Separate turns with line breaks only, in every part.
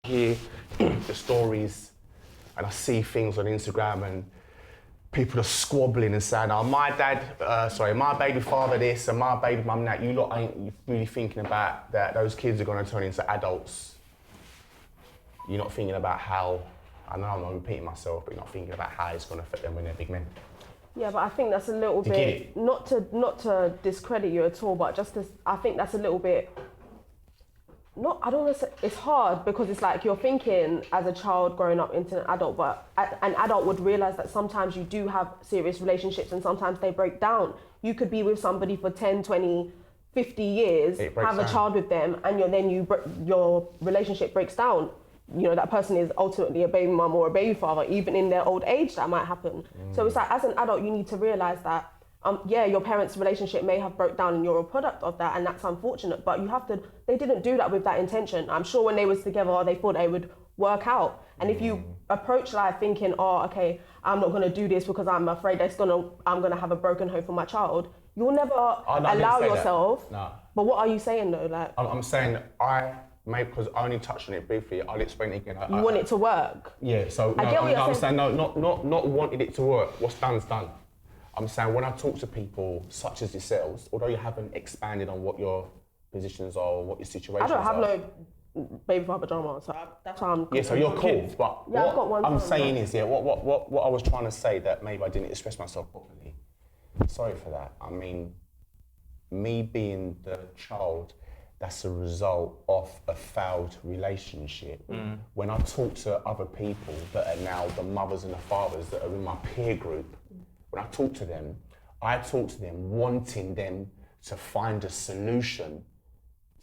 hear the stories and I see things on Instagram and people are squabbling and saying, oh, my baby father this and my baby mum that. You lot ain't really thinking about that those kids are going to turn into adults. You're not thinking about how, I know I'm not repeating myself, but you're not thinking about how it's going to affect them when they're big men.
Yeah, but I think that's a little bit, not to discredit you at all, but just to, I think that's a little bit, I don't want to say, it's hard because it's like you're thinking as a child growing up into an adult, but an adult would realise that sometimes you do have serious relationships and sometimes they break down. You could be with somebody for 10, 20, 50 years, have a child with them, and your relationship breaks down. You know, that person is ultimately a baby mum or a baby father, even in their old age that might happen. So it's like, as an adult, you need to realise that your parents' relationship may have broke down and you're a product of that, and that's unfortunate, but they didn't do that with that intention. I'm sure when they was together, they thought they would work out. And if you approach life thinking, oh, okay, I'm not gonna do this because I'm afraid I'm gonna have a broken home for my child, you'll never allow yourself.
No.
But what are you saying though? Like,
I'm saying because I only touched on it briefly, I'll explain it again.
You want it to work?
Yeah, so I'm saying not wanting it to work. What's done's done. I'm saying when I talk to people such as yourselves, although you haven't expanded on what your positions are or what your situations are.
I don't have no baby father drama, so that's why I'm...
Yeah, so you're cool, but
yeah, I've got one
I'm saying is, what I was trying to say that maybe I didn't express myself properly. Sorry for that. I mean, me being the child that's a result of a failed relationship. When I talk to other people that are now the mothers and the fathers that are in my peer group, when I talk to them wanting them to find a solution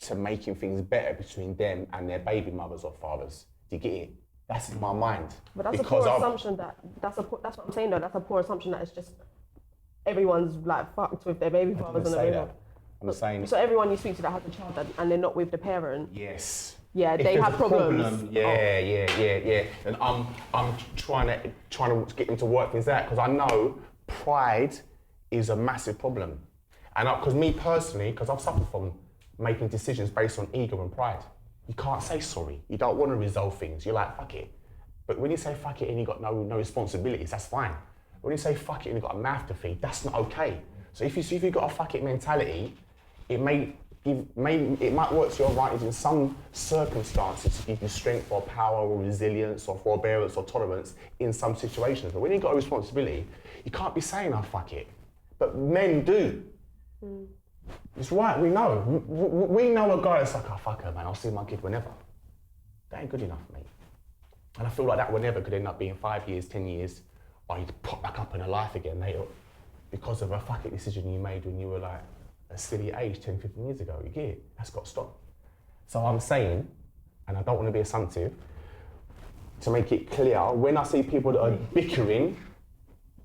to making things better between them and their baby mothers or fathers. Do you get it? That's in my mind.
But that's a poor assumption that's what I'm saying though, that's a poor assumption that it's just everyone's like fucked with their baby fathers and their baby mothers.
I'm saying.
So everyone you speak to that has a child and they're not with the parent.
Yes.
Yeah, they have problems.
Yeah. And I'm trying to get them to work things out because I know pride is a massive problem. And because me personally, because I've suffered from making decisions based on ego and pride. You can't say sorry. You don't want to resolve things. You're like, fuck it. But when you say fuck it and you got no responsibilities, that's fine. When you say fuck it and you got a mouth to feed, that's not okay. So if you've got a fuck it mentality, it might work to your advantage in some circumstances to give you strength or power or resilience or forbearance or tolerance in some situations. But when you've got a responsibility, you can't be saying, oh, fuck it. But men do. It's right, we know. We know a guy that's like, oh, fuck her, man, I'll see my kid whenever. That ain't good enough, mate. And I feel like that whenever could end up being 5 years, 10 years, or you'd pop back up in her life again later because of a fuck it decision you made when you were like a silly age 10, 15 years ago. You get it? That's got to stop. So I'm saying, and I don't want to be assumptive, to make it clear, when I see people that are bickering,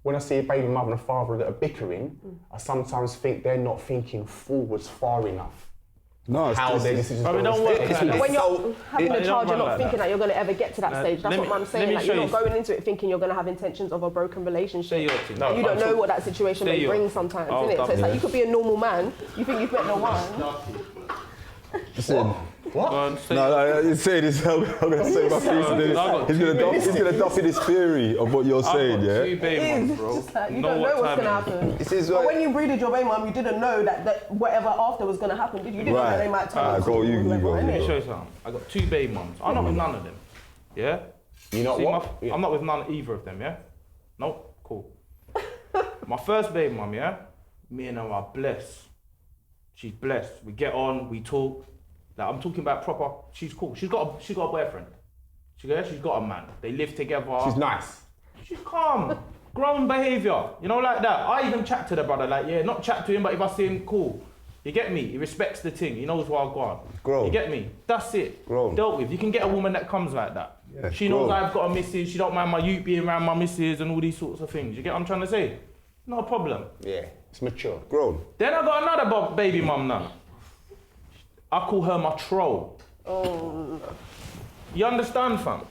when I see a baby mother and a father that are bickering, I sometimes think they're not thinking forwards far enough.
No,
how their decisions
when you're having a child, you're not thinking that you're going to ever get to that stage. That's what I'm saying. Like, you're not going into it thinking you're going to have intentions of a broken relationship. You don't know what that situation may bring sometimes, innit? So it's like you could be a normal man, you think you've met the one.
Listen. What? No, he's saying this. I'm going to say my piece. He's going to duff in his theory of what you're saying, yeah?
You don't know what's going to happen. But when you breeded your baby mum, you didn't know that whatever after was going to happen, did you? You didn't know that they might turn
go.
Let me show you something. I got 2 baby mums. I'm not with none of them. Yeah?
You know what?
I'm not with either of them, yeah? Nope, cool. My first baby mum, yeah? Me and her are blessed. She's blessed. We get on, we talk. Like, I'm talking about proper, she's cool. She's got a boyfriend. She's got a man. They live together.
She's nice.
She's calm. Grown behaviour. You know, like that. I even chat to the brother, like, yeah, not chat to him, but if I see him, cool. You get me? He respects the thing. He knows where I go on.
Grown.
You get me? That's it.
Grown.
Dealt with. You can get a woman that comes like that.
Yeah,
she knows I've got a missus. She don't mind my youth being around my missus and all these sorts of things. You get what I'm trying to say? Not a problem.
Yeah, it's mature.
Grown.
Then I got another baby mum now. I call her my troll.
Oh.
You understand, fam?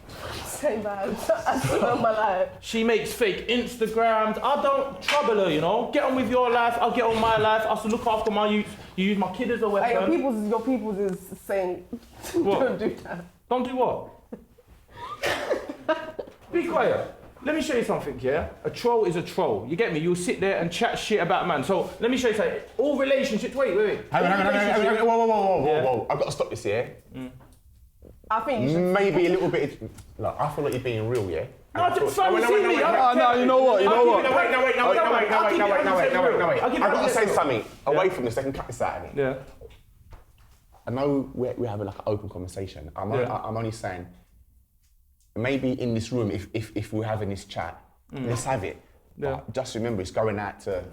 Same bad. I see her in my life.
She makes fake Instagrams. I don't trouble her, you know? Get on with your life, I'll get on my life. I still look after my youth. You use my kid as a weapon.
Hey, your people's is saying, don't do that.
Don't do what? Be quiet. Let me show you something, yeah? A troll is a troll. You get me? You'll sit there and chat shit about a man. So let me show you something. All relationships. Wait.
Hang on. Whoa. I've got to stop this here.
I think you should.
Maybe a little bit. Look, I feel like you're being real, yeah?
No, fam, you see me.
No, you know what?
Wait. I've got to say something away from this. They can cut this out of me.
Yeah.
I know we're having like an open conversation. I'm only saying, maybe in this room, if we're having this chat, let's have it.
Yeah.
But just remember, it's going out to.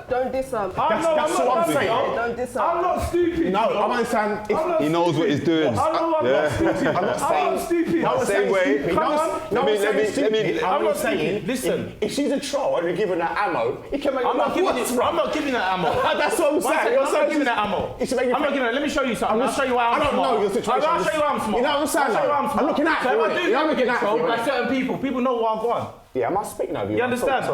Don't diss him.
That's what I'm saying.
Don't diss him.
I'm not stupid.
No, I'm only saying.
He knows what he's doing.
I'm not stupid.
I'm not
stupid.
I'm not
Same
saying
way.
stupid.
Come on.
Let me.
I'm not saying.
Listen.
If she's a troll and you're giving her ammo, it can make.
I'm not giving that ammo.
That's what I'm saying.
I'm not giving that ammo. I'm not giving that. Let me show you something. I'll show you why I'm smart.
I don't know your situation.
I'll show you why I'm smart.
You know what I'm saying? I'm looking at you.
So if I do
looking
get
at
trolled
you.
by certain people know what I've gone.
Yeah, am I speaking over you?
You understand?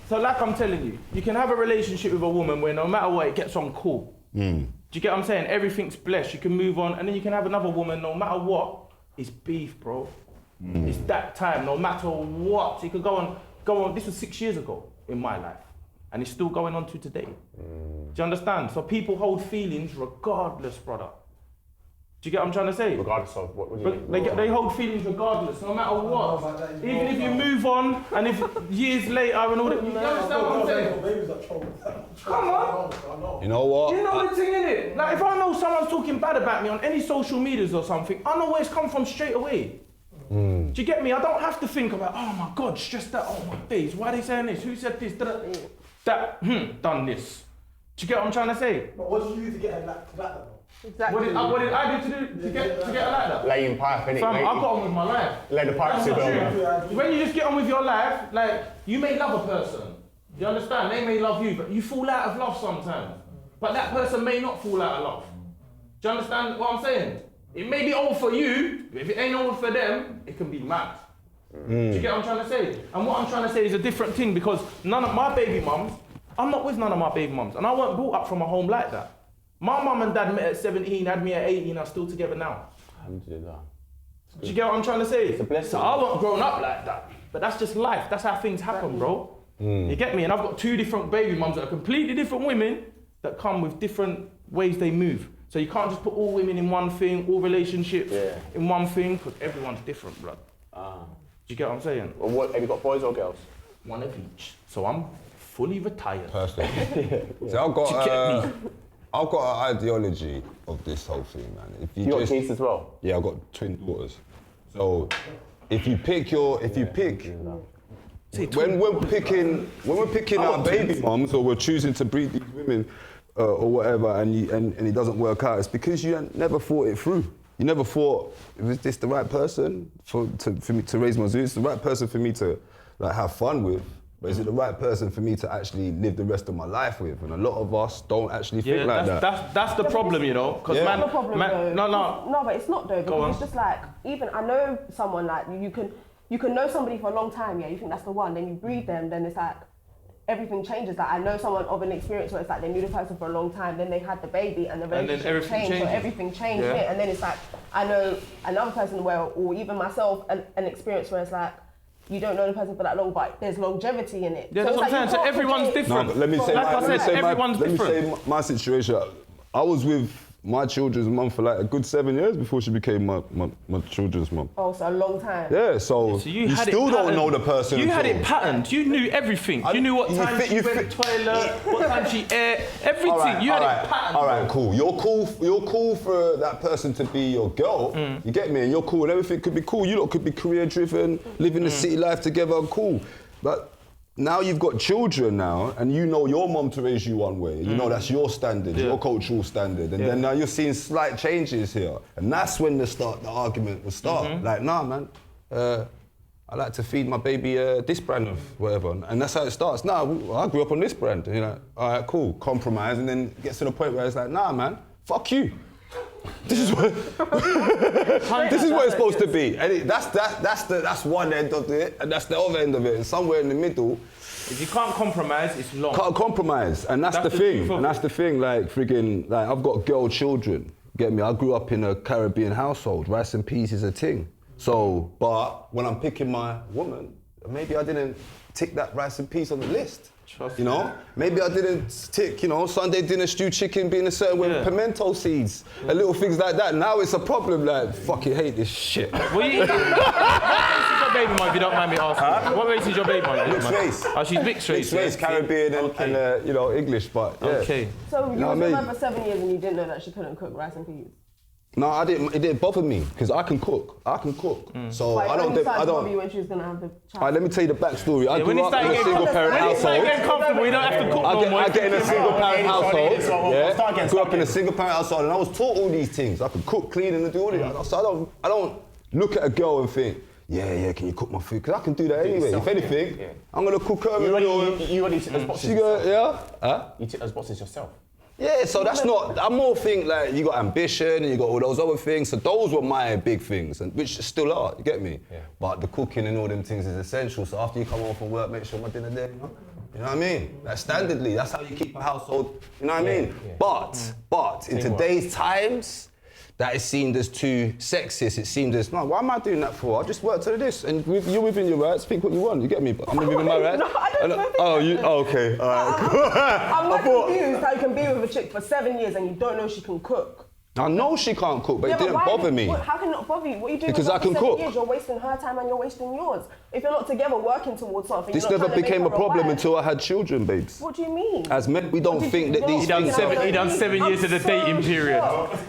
So like I'm telling you, you can have a relationship with a woman where no matter what, it gets on cool. Do you get what I'm saying? Everything's blessed. You can move on, and then you can have another woman, no matter what, it's beef, bro. It's that time, no matter what. You could go on. This was 6 years ago in my life, and it's still going on to today. Do you understand? So people hold feelings regardless, brother. Do you get what I'm trying to say?
Regardless of what do you mean?
They hold feelings regardless, no matter what. Even if you move on, and if years later and all that. You understand what I'm saying? Come on.
You know what?
You know the thing, innit? Like, if I know someone's talking bad about me on any social medias or something, I know where it's come from straight away. Do you get me? I don't have to think about, oh my God, stressed that, oh my days, why are they saying this? Who said this? Done this. Do you get what I'm trying to say?
But what did you do to get like that?
Exactly.
What did I do to get her like that?
Laying pipe, innit?
Fam, I got on with my life.
Lay the pipe
That's
to
not
the
true. When you just get on with your life, like, you may love a person. You understand? They may love you, but you fall out of love sometimes. But that person may not fall out of love. Do you understand what I'm saying? It may be old for you, but if it ain't old for them, it can be mad. Do you get what I'm trying to say? And what I'm trying to say is a different thing, because none of my baby mums, I'm not with none of my baby mums, and I weren't brought up from a home like that. My mum and dad met at 17, had me at 18, are still together now.
Alhamdulillah.
Do you get what I'm trying to say?
It's a blessing.
So I wasn't grown up like that. But that's just life. That's how things happen, bro. You get me? And I've got 2 different baby mums that are completely different women that come with different ways they move. So you can't just put all women in one thing, all relationships in one thing, because everyone's different, blood. Do you get what I'm saying?
Well, what, have you got boys or girls?
One of each. So I'm fully retired.
Perfect. So I've got an ideology of this whole thing, man. If
You got kids as well?
Yeah, I've got twin daughters. So when we're picking our baby mums, or we're choosing to breed these women or whatever, and it doesn't work out, it's because you never thought it through. You never thought, is this the right person for me to raise my zoo? It's the right person for me to like have fun with. But is it the right person for me to actually live the rest of my life with? And a lot of us don't actually think like that.
That's the problem, you know. Because
That's the problem, though.
No,
but it's not though, because it's just like, even I know someone like you can know somebody for a long time, yeah. You think that's the one, then you breed them, then it's like everything changes. Like I know someone of an experience where it's like they knew the person for a long time, then they had the baby, and the relationship changed, so everything changed. Yeah. And then it's like I know another person where, or even myself, an experience where it's like, you don't know the person for that long, but there's longevity in it.
Yeah, that's what I'm saying. So everyone's different.
No, but let me say my situation. I was with my children's mum for like a good 7 years before she became my children's mum.
Oh, so a long time.
Yeah, so you still don't know the person.
You had it patterned. You knew everything. You knew what time she went to the toilet, what time she ate, everything. You had it patterned.
All right, cool. You're cool for that person to be your girl. You get me? And you're cool, and everything could be cool. You lot could be career driven, living the city life together, cool. But now you've got children now, and you know your mum to raise you one way. You know that's your standard, your cultural standard. And then now you're seeing slight changes here. And that's when the argument will start. Like, nah, man, I like to feed my baby this brand of whatever. And that's how it starts. Nah, I grew up on this brand. And you're like, all right, cool, compromise. And then it gets to the point where it's like, nah, man, fuck you. This is what it's supposed to be, and that's one end of it, and that's the other end of it, and somewhere in the middle.
If you can't compromise, it's long.
Can't compromise, and that's the thing. And that's the thing. Like freaking, like I've got girl children, Get me? I grew up in a Caribbean household. Rice and peas is a thing. So, but when I'm picking my woman, maybe I didn't tick that rice and peas on the list. You know, maybe I didn't tick, you know, Sunday dinner stew chicken being a certain way with pimento seeds and little things like that. Now it's a problem, like, fucking hate this shit.
What race is your baby mum, if you don't mind me asking? What race is your baby mum?
Mixed race.
Oh, she's mixed race.
Mixed race, Caribbean and you know, English, but yeah.
Okay.
So you
know
was
what I
with
mean?
her for 7 years and you didn't know that she couldn't cook rice and peas?
No, I didn't. It didn't bother me because I can cook. So
Like,
I don't.
when
I don't.
you when she was gonna have the child.
Alright, let me tell you the backstory. I
when
grew
you
up in
start
a
getting
single parent
When you start
household.
getting comfortable, you don't have to cook no more.
I get in a single parent household.
Start
Yeah.
again,
Grew up in a single parent household, and I was taught all these things. I could cook, clean, and do all that. So I don't look at a girl and think, yeah, can you cook my food? Because I can do that anyway. If anything, I'm gonna cook her.
You already tick those boxes.
She go, yeah. Huh?
You tick those boxes yourself.
Yeah, so that's not. I more think like you got ambition and you got all those other things. So those were my big things, and which still are. You get me?
Yeah.
But the cooking and all them things is essential. So after you come home from work, make sure my dinner there. You know what I mean? That's standardly. That's how you keep a household. You know what I mean?
Yeah.
But in today's times, that is seen as too sexist. It seemed as no. Why am I doing that for? I just work to this, and you're within your rights. Pick what you want. You get me? But I'm within my rights.
No, I don't think
okay. All right.
I'm not confused how you can be with a chick for 7 years and you don't know she can cook.
I know she can't cook, but it didn't bother me.
How can it not bother you? What are you doing
Because
with her
I can
for 7
cook.
years? You're wasting her time and you're wasting yours. If you're not together working towards something,
This
you're not
never
trying to make
became
her
a problem
wife.
until I had children, babes.
What do you mean?
As men, we don't think that these
He done
things...
seven years of the dating period.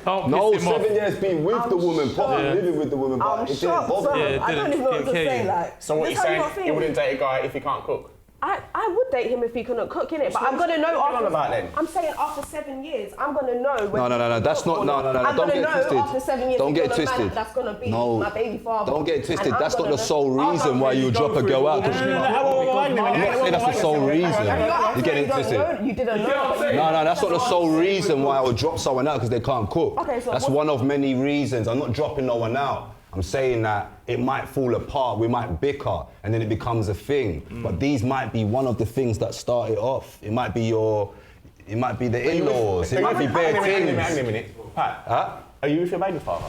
Don't
No,
piss him off.
7 years being with the woman, probably living with the woman, but
I'm
it didn't
shocked,
bother
bro.
me.
Yeah, it
I don't even know what to
didn't
say.
care.
Like,
So what
this
you're
how you
saying,
feel.
you wouldn't date a guy if he can't cook?
I would date him if he couldn't cook, innit? But I'm gonna know
What are you
after.
on about then?
I'm saying after 7 years, I'm gonna know. When
No, that's not. No,
I'm
don't
gonna
get
know
twisted.
after 7 years.
Don't
if
get
you're the man
twisted.
That's gonna be
No,
my baby father.
don't get twisted.
And I'm
That's not
gonna
the
know-
sole reason why you drop a girl out.
Wait a minute.
I'm not saying that's the sole reason. You're getting twisted.
You didn't know.
No, that's not the sole reason why I would drop someone out because they can't cook.
Okay, so
that's
what-
one of many reasons. I'm not dropping no one out. I'm saying that it might fall apart, we might bicker, and then it becomes a thing. But these might be one of the things that start it off. It might be the in-laws, it might be bare
Hang on a
things.
minute. Pat,
Huh?
are you with your baby father?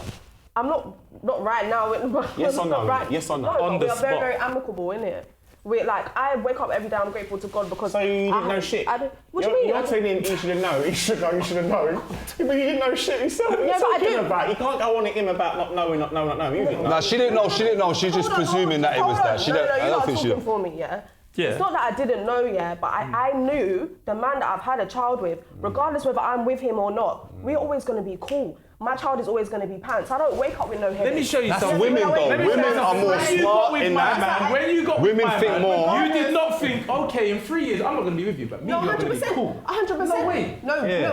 I'm not right now.
Yes or no?
Not right.
Yes or no?
No,
On
but
the
we are very,
spot.
very amicable, innit? We like, I wake up every day, I'm grateful to God because
So you didn't
I-
know shit?
What do you mean?
You're telling him he should have known. He should know. You should have known. But you didn't know shit yourself. What are you
Yeah, but I
talking
didn't.
about? You can't go on at him about not knowing. You didn't know.
No, she didn't know. She's just presuming that it was that. She don't, I
you
don't
are
think she.
talking for me, yeah?
Yeah.
It's not that I didn't know, yeah, but I knew the man that I've had a child with, regardless whether I'm with him or not, we're always going to be cool. My child is always going to be pants. I don't wake up with no headache.
Let me show you
That's
something.
women though.
Let me show you
Women are
something.
more
When you got
smart
with
in
my
that.
man, when you got
Women
with my
think
man,
more.
You did not think, okay, in 3 years, I'm not going to be with you, but me,
No,
you're going to be
100%.
cool.
100%.
No way.
No, you're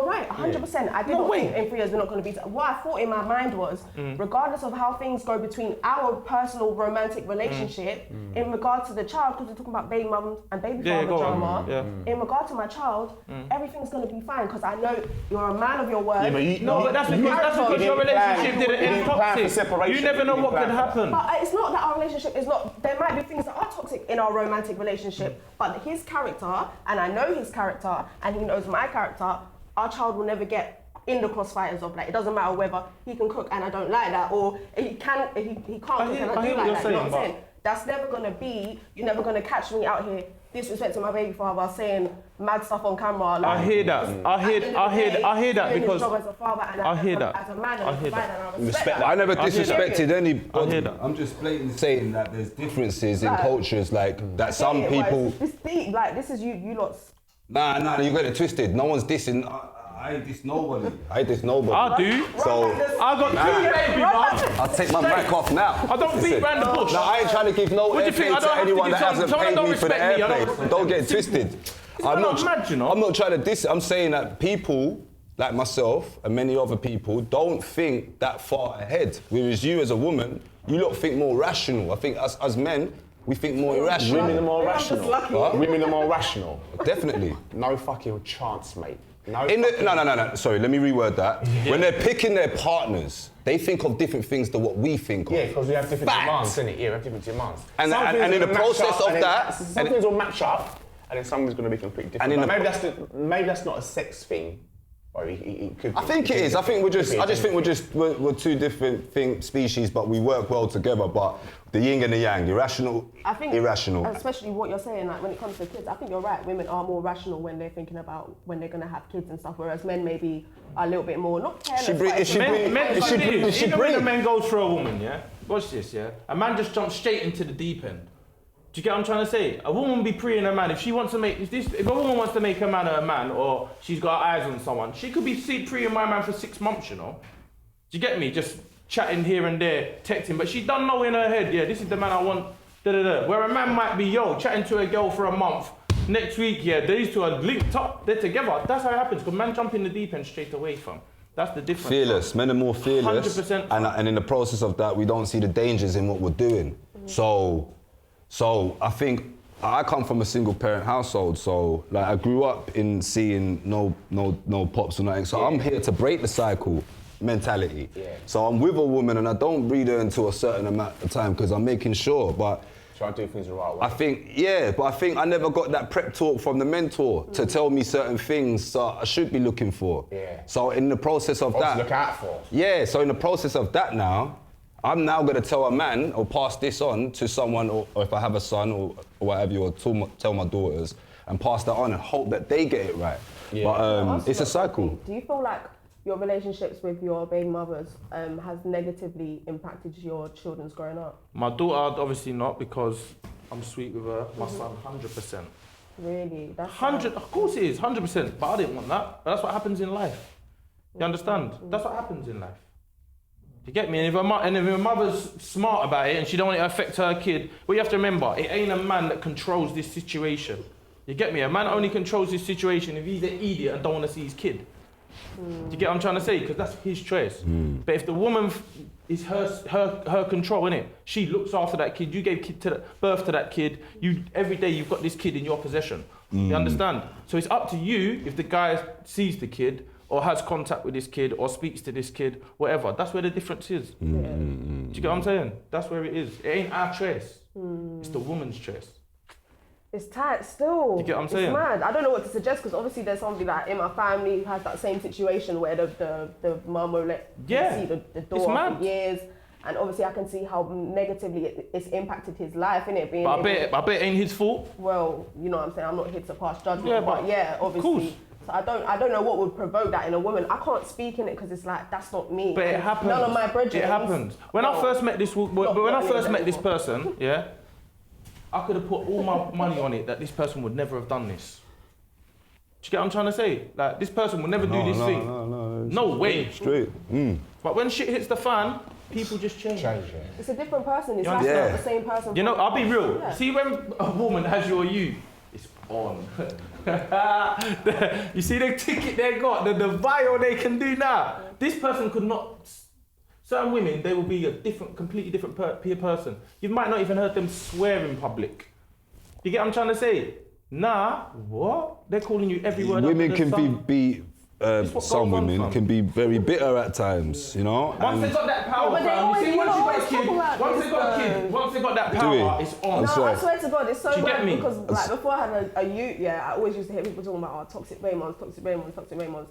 right. 100%. I did
No
not
way.
think in 3 years we're not going to be. What I thought in my mind was, regardless of how things go between our personal romantic relationship, in regard to the child, because we're talking about baby mum and baby
Yeah,
father
go on.
drama,
Yeah.
in regard to my child, everything's going to be fine because I know you're a man of your word.
No, but that's because your relationship didn't end toxic. You never know what could happen.
But it's not that our relationship is not. There might be things that are toxic in our romantic relationship, but his character, and I know his character, and he knows my character. Our child will never get in the crossfires of like. It doesn't matter whether he can cook and I don't like that, or he can't cook and I do like that. You know what I'm saying? That's never gonna be. You're never gonna catch me out here disrespecting my baby father, saying mad stuff on camera. Like,
I hear that. I hear that
doing his
because
job as a father and
I hear that.
as a man and
I
a
hear
provider,
that.
and I respect that.
I never
I hear that.
disrespected anybody.
I hear that.
I'm just blatantly saying that there's differences in
Like-
cultures, like that some
Yeah, well,
people.
This deep, like this is you lot's.
Nah, you got it twisted. No one's dissing. I ain't diss nobody. I diss nobody.
I do.
So
I got two baby mums.
I'll take my mic off now.
I don't beat round the bush.
No, I ain't trying to give no
What do you think? I
airplay
don't
to
have to
anyone
give
that hasn't
someone
paid
don't
me for the
respect me, I
airplay. Don't get it twisted.
not mad, you know.
I'm not trying to diss it. I'm saying that people like myself and many other people don't think that far ahead. Whereas you as a woman, you lot think more rational. I think as men, we think more irrational.
Women are more
I'm just
rational.
lucky.
What?
Women are more rational.
Definitely.
No fucking chance, mate. No.
No. Sorry, let me reword that. When they're picking their partners, they think of different things than what we think of.
Yeah, because we have different
Fact.
demands, innit? Yeah, we have different demands.
And
Some
in
things
the
will match
process
up,
of
and then
that-
some things will match up, and then something's going to be completely different.
And in
But
the-
maybe that's not a sex thing. Or it could be.
I think it is. I think we're two different species, but we work well together. But the yin and the yang, irrational,
I think,
irrational.
especially what you're saying, like when it comes to kids, I think you're right. Women are more rational when they're thinking about when they're gonna have kids and stuff, whereas men maybe are a little bit more not careless.
Even when a man goes for a woman, yeah. Watch this, yeah. A man just jumps straight into the deep end. Do you get what I'm trying to say? A woman will be preeing a man if she wants to make if a woman wants to make a man a man, or she's got eyes on someone, she could be preeing my man for 6 months, you know. Do you get me? Just chatting here and there, texting, but she don't know in her head, yeah, this is the man I want. Where a man might be, chatting to a girl for a month. Next week, yeah, these two are linked up, they're together. That's how it happens. Because man jump in the deep end straight away from. That's the difference.
Fearless. Men are more fearless.
100%.
And in the process of that, we don't see the dangers in what we're doing. So I think I come from a single parent household, so like I grew up in seeing no pops or nothing. So I'm here to break the cycle mentality. Yeah. So I'm with a woman and I don't breed her until a certain amount of time because I'm making sure. But
try to do things the right way.
I think I never got that prep talk from the mentor to tell me certain things that I should be looking for.
Yeah.
So in the process of that,
look out for.
Yeah. So in the process of that now, I'm now going to tell a man or pass this on to someone, or if I have a son or whatever, or tell my daughters and pass that on and hope that they get it right. Yeah. But it's a cycle.
Do you feel like your relationships with your baby mothers has negatively impacted your children's growing up?
My daughter, obviously not, because I'm sweet with her. My son, 100%.
Really? That's
100, of course it is, 100%. But I didn't want that. But that's what happens in life. You understand? That's what happens in life. You get me? And if a mother's smart about it and she don't want it to affect her kid, well, you have to remember, it ain't a man that controls this situation. You get me? A man only controls this situation if he's an idiot and don't want to see his kid. Do you get what I'm trying to say? Because that's his choice. But if the woman is her control, innit? She looks after that kid. You gave birth to that kid. Every day you've got this kid in your possession. You understand? So it's up to you if the guy sees the kid or has contact with this kid or speaks to this kid, whatever. That's where the difference is. Do you get what I'm saying? That's where it is. It ain't our choice. It's the woman's choice.
It's tight still.
Do you get what I'm saying?
It's mad. I don't know what to suggest because obviously there's somebody like in my family who has that same situation where the mum will let see the daughter for years. And obviously I can see how negatively it's impacted his life, innit?
But I bet it ain't his fault.
Well, you know what I'm saying? I'm not here to pass judgment,
Yeah,
but yeah, obviously. So I don't know what would provoke that in a woman. I can't speak in it because it's like, that's not me.
But it happens.
None of my brethren.
It happens. When I first met this person, yeah, I could have put all my money on it that this person would never have done this. Do you get what I'm trying to say? Like, this person would never do this thing. No way.
Straight.
But when shit hits the fan, people just change.
It's a different person. It's like not the same person.
You know, I'll be real. Yeah. See, when a woman has you, it's on. You see the ticket they got, the bio they can do now. This person could not. Certain women, they will be a completely different person. You might not even heard them swear in public. You get what I'm trying to say? Nah, what? They're calling you every word.
Women can be some women can be very bitter at times, you know.
Once they got that power, you see, once they got that power, it's on.
No, I swear to God, it's so bad because like before I had a youth, I always used to hear people talking about toxic baby moms,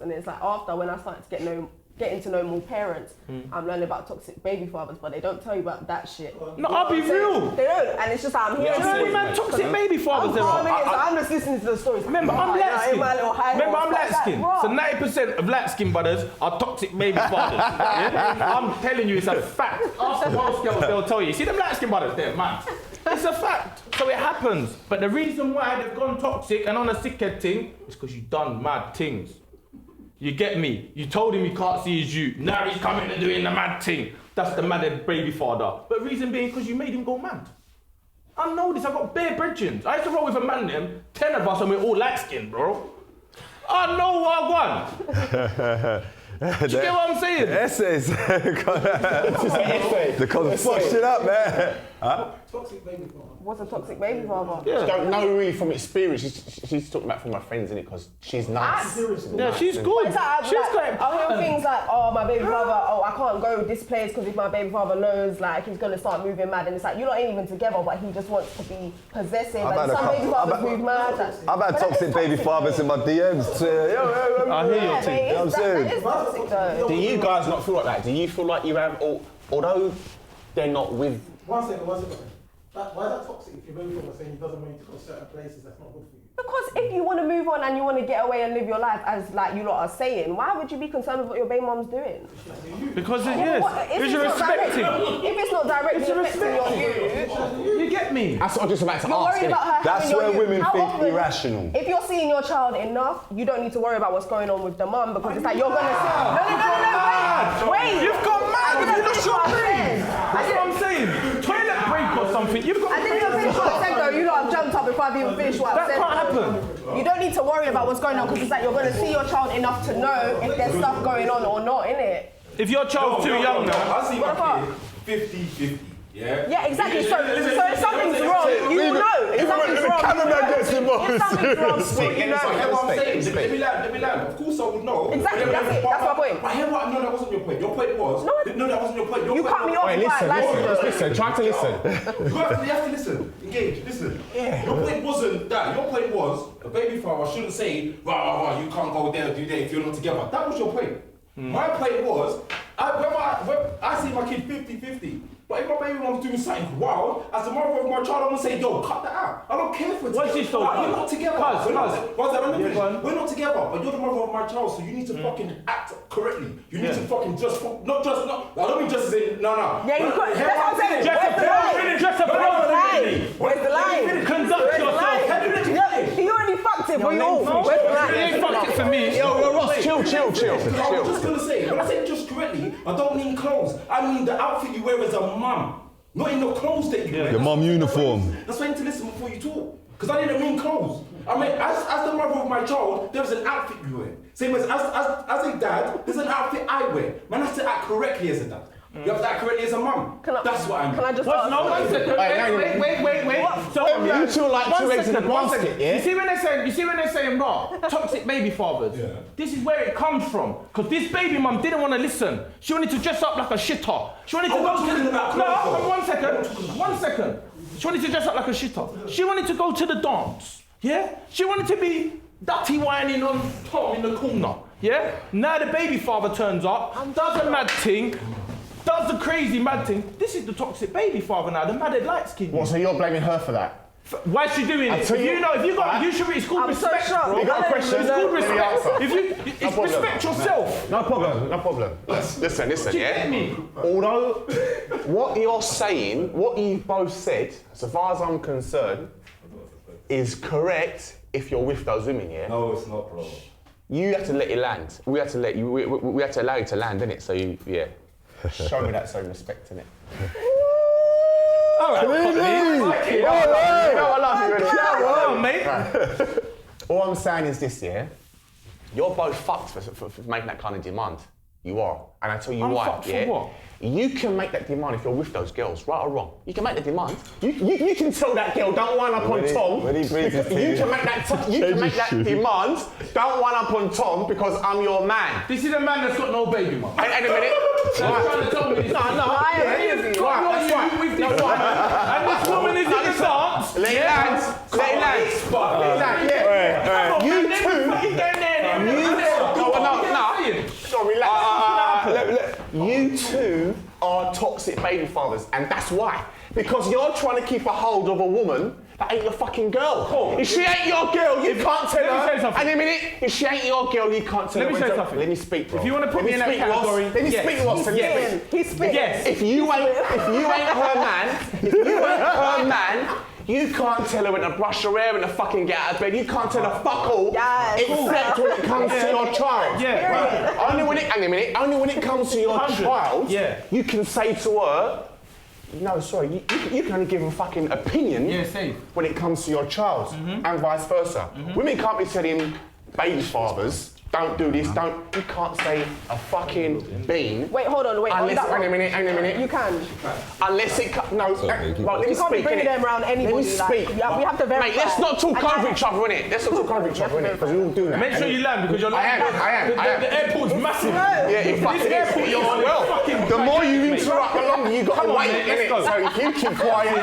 and it's like after when I started to getting to know more parents, I'm learning about toxic baby fathers, but they don't tell you about that shit.
No, I'll be real.
They don't, and it's just like I'm hearing.
Man, toxic baby fathers.
I'm just listening to the stories.
Remember, I'm light skinned. I'm light skinned. So 90% of light skinned brothers are toxic baby fathers. Yeah? I'm telling you, it's a fact. Ask most girls, they'll tell you. You see them light skinned brothers, they're mad. It's a fact. So it happens. But the reason why they've gone toxic and on a sickhead thing is because you've done mad things. You get me? You told him he can't see his you. Now he's coming and doing the mad thing. That's the mad baby father. But reason being, because you made him go mad. I know this, I've got bare bridgings. I used to roll with a man them, 10 of us and we're all light skinned, bro. I know what I want. Do you get what I'm saying?
Essays. They can't fuck shit up, man. Huh?
Toxic baby father.
What's a toxic baby father?
I don't know really from experience. She's talking about from my friends, innit? Because she's nice.
Yeah, she's
What
good.
is that?
She's
Like,
got
I hear things like, oh, my baby father, oh, I can't go this place because if my baby father knows, like, he's going to start moving mad. And it's like, you're not even together, but he just wants to be possessive.
I've
And
had a
some
couple-
baby fathers move mad.
I've had toxic baby fathers in my DMs too.
I hear you.
Yeah,
You know what I'm saying?
that is toxic though.
Do you guys not feel like that? Do you feel like you have, although they're not with...
One second. Why is that toxic if your baby father saying he doesn't want you to go to certain places that's not good for you?
Because if you want to move on and you want to get away and live your life, as like you lot are saying, why would you be concerned with what your baby mom's doing?
Because
If
it's
it's not
respecting.
if it's not directly affecting your view,
You get me?
That's what I was just about to
you're
ask,
worried
innit?
about her
That's
having
where
your
women
view. How
think
often-
irrational.
If you're seeing your child enough, you don't need to worry about what's going on with the mum because it's like you're gonna see. No, wait.
You've got mad.
I'm
You've
gonna
got
finish
your
what I
brain.
said.
That's what I'm saying. Toilet break or something. You've got.
I didn't even finish what I said though. You lot have jumped up before I've even finished what I
That
said.
can't happen.
You don't need to worry about what's going on because it's like you're gonna see your child enough to know if there's stuff going on or not, innit?
If your child's too young now.
I see
What the
my
fuck?
kid 50-50, yeah?
Yeah, exactly. So if something's wrong, you will know. If something's wrong, you will know. If something's wrong, you
But
know.
hear what I'm saying? Let me land. Of course I would know.
Exactly,
But
that's it. That's my point.
But hear what? No, that wasn't your point. Your point was. No, that wasn't your point. Your
You
point
cut me
was-
off
Wait,
quite lightly.
listen, try to listen.
You have to listen. Engage. Listen.
Yeah.
Your point wasn't that. Your point was a baby father shouldn't say, rah, you can't go there or do that if you're not together. That was your point. My point was, I see my kid 50-50. But if my baby mom's doing something wild, as the mother of my child, I'm gonna say, yo, cut that out. I don't care if we're
What's
together.
this though?
We're not together.
Cuz,
We're not-
cuz.
One second, let me
Yeah,
finish.
go on.
We're not together, but you're the mother of my child, so you need to fucking act correctly. You need to fucking I don't mean just as in, no.
Yeah, you could. That's what I'm saying.
Just
Where's the line?
Just
Where's the
appropriately.
line? Where's the line?
Conduct
Where's the
yourself.
line? Yeah, he already fucked it for you all. Where's the
You ain't
line?
fucked it for me.
Yo, Ross, chill.
I was just gonna say, when I say just correctly, I don't mean clothes. I mean the outfit you wear as a mum. Not in the clothes that you wear.
Your mum uniform.
That's why you need to listen before you talk. Because I didn't mean clothes. I mean, as the mother of my child, there's an outfit you wear. Same as a dad, there's an outfit I wear. Man has to act correctly as a dad. You have to act correctly as a mum. That's what I mean.
Can I just
What?
ask?
No, 1 second. Wait. So,
You two are like two eggs in a basket, yeah?
You see when they're saying, bro, toxic baby fathers. Yeah. This is where it comes from. Because this baby mum didn't want to listen. She wanted to dress up like a shitter. She wanted to
I'm
go
not
to
talking
the...
about
No,
clothes,
one second. She wanted to dress up like a shitter. She wanted to go to the dance. Yeah? She wanted to be dirty whining on Tom in the corner. Yeah? Now the baby father turns up, does a mad thing, does the crazy mad thing. This is the toxic baby father now, the mad light skin.
What, so you're blaming her for that?
Why is she doing it?
tell you-
You should be. It's called
I'm so
respect,
shocked.
bro.
You got a question?
It's called
Let me
respect.
answer.
It's respect yourself.
No problem. Listen,
Do you
yeah?
get me?
Although, what you're saying, what you've both said, so far as I'm concerned, is correct if you're with those women, yeah?
No, it's not, bro.
You have to let it land. We have to let you, we have to allow you to land, innit? So you, yeah. Show me that same respect, innit?
Alright.
I love you,
Come on, mate.
All I'm saying is this, yeah? You're both fucked for making that kind of demand. You are. And I tell you
I'm
why,
fucked for
yeah?
what?
You can make that demand if you're with those girls, right or wrong. You can make the demand. You can tell that girl, don't wind up on Tom.
when he brings his
You can make that demand, don't wind up on Tom because I'm your man.
This is a man that's got no baby, man.
Hey, a minute.
Trying to tell me this.
No.
I agree with you.
Right, that's right.
With this woman, and this woman is in the dance.
Let it land. Let it land. Yeah. You You two are toxic baby fathers, and that's why. Because you're trying to keep a hold of a woman that ain't your fucking girl.
Cool.
If she ain't your girl, you can't tell
Let me say
her.
something.
And a minute, if she ain't your girl, you can't tell her.
Let me say something.
Let me speak, bro.
If you want to put
Let
me in that
speak,
category,
Ross. Let me
yes.
speak, Ross. and let me speak.
He's spitting.
Yes.
If you ain't her man, you can't tell her when to brush her hair and to fucking get out of bed. You can't tell her fuck all.
Yes.
Except when it comes to your child.
Yeah.
Right. Only when it comes to your
100.
child,
Yeah.
you can say to her, no, sorry, you can only give a fucking opinion when it comes to your child, and vice versa. Women can't be telling baby fathers don't do this, don't. You can't say a fucking bean.
Wait, hold on, wait.
Unless, hang a minute.
You can.
Unless it, no, let me
You can't
speak,
be bringing
innit?
them around anybody.
Let me speak.
Like, we have to verify.
Mate, let's not talk over each other, innit? Let's not talk over each other, innit? Because we all do that.
Make sure you land because you're
I am.
The airport's massive.
Yeah, it fucking
This airport, you're on
well, the more you interrupt, the longer you got to wait, innit? So if you keep quiet, you